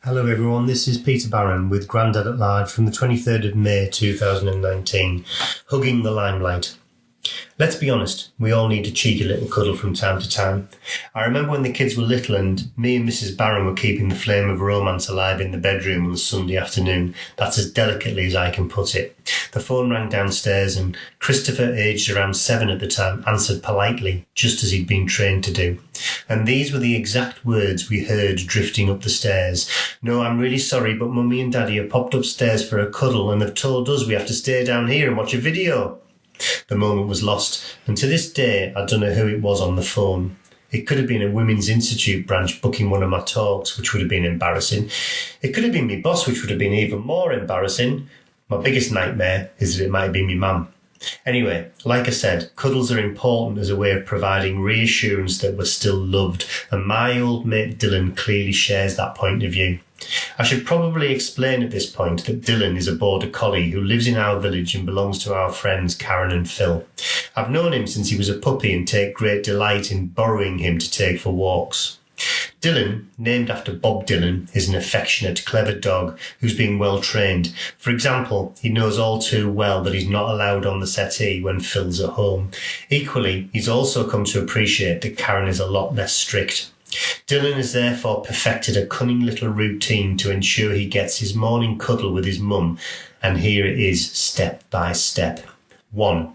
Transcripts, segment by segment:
Hello everyone, this is Peter Barron with Grandad at Large from the 23rd of May 2019, hugging the limelight. Let's be honest, we all need a cheeky little cuddle from time to time. I remember when the kids were little and me and Mrs. Barron were keeping the flame of romance alive in the bedroom on a Sunday afternoon. That's as delicately as I can put it. The phone rang downstairs and Christopher, aged around 7 at the time, answered politely, just as he'd been trained to do. And these were the exact words we heard drifting up the stairs. "No, I'm really sorry, but Mummy and Daddy have popped upstairs for a cuddle and they've told us we have to stay down here and watch a video." The moment was lost, and to this day I don't know who it was on the phone. It could have been a Women's Institute branch booking one of my talks, which would have been embarrassing. It could have been my boss, which would have been even more embarrassing. My biggest nightmare is that it might have been my mum. Anyway, like I said, cuddles are important as a way of providing reassurance that we're still loved, and my old mate Dylan clearly shares that point of view. I should probably explain at this point that Dylan is a border collie who lives in our village and belongs to our friends Karen and Phil. I've known him since he was a puppy and take great delight in borrowing him to take for walks. Dylan, named after Bob Dylan, is an affectionate, clever dog who's been well trained. For example, he knows all too well that he's not allowed on the settee when Phil's at home. Equally, he's also come to appreciate that Karen is a lot less strict. Dylan has therefore perfected a cunning little routine to ensure he gets his morning cuddle with his mum, and here it is, step by step. 1.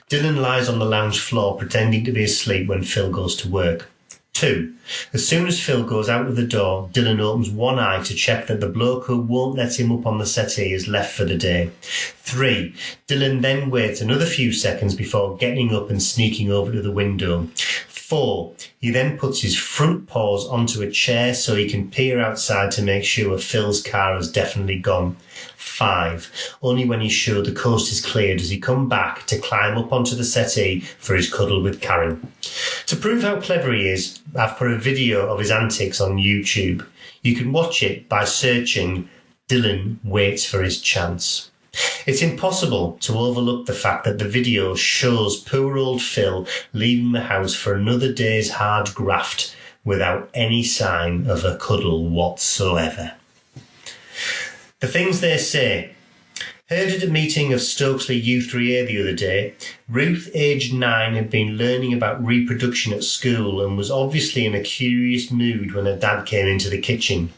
Dylan lies on the lounge floor pretending to be asleep when Phil goes to work. 2. As soon as Phil goes out of the door, Dylan opens one eye to check that the bloke who won't let him up on the settee has left for the day. 3. Dylan then waits another few seconds before getting up and sneaking over to the window. 4. He then puts his front paws onto a chair so he can peer outside to make sure Phil's car has definitely gone. 5. Only when he's sure the coast is clear does he come back to climb up onto the settee for his cuddle with Karen. To prove how clever he is, I've put a video of his antics on YouTube. You can watch it by searching "Dylan waits for his chance." It's impossible to overlook the fact that the video shows poor old Phil leaving the house for another day's hard graft without any sign of a cuddle whatsoever. The things they say. Heard at a meeting of Stokesley U3A the other day, Ruth, aged 9, had been learning about reproduction at school and was obviously in a curious mood when her dad came into the kitchen.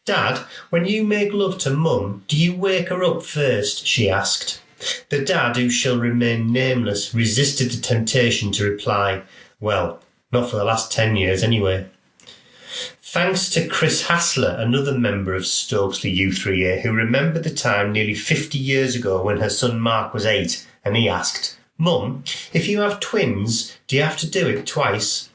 "Dad, when you make love to Mum, do you wake her up first?" she asked. The dad, who shall remain nameless, resisted the temptation to reply, "Well, not for the last 10 years anyway." Thanks to Chris Hassler, another member of Stokesley U3A, who remembered the time nearly 50 years ago when her son Mark was 8, and he asked, "Mum, if you have twins, do you have to do it twice?"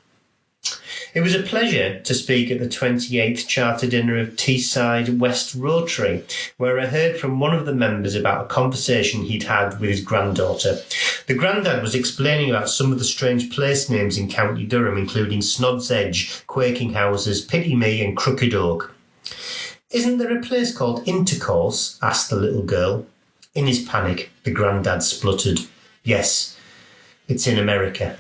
It was a pleasure to speak at the 28th charter dinner of Teesside West Rotary, where I heard from one of the members about a conversation he'd had with his granddaughter. The Grandad was explaining about some of the strange place names in County Durham, including Snod's Edge, Quaking Houses, Pity Me and Crooked Oak. "Isn't there a place called Intercourse?" asked the little girl. In his panic, the Grandad spluttered, "Yes, it's in America."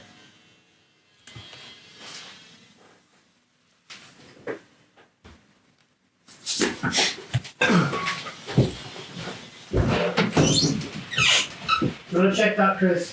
You want to check that, Chris?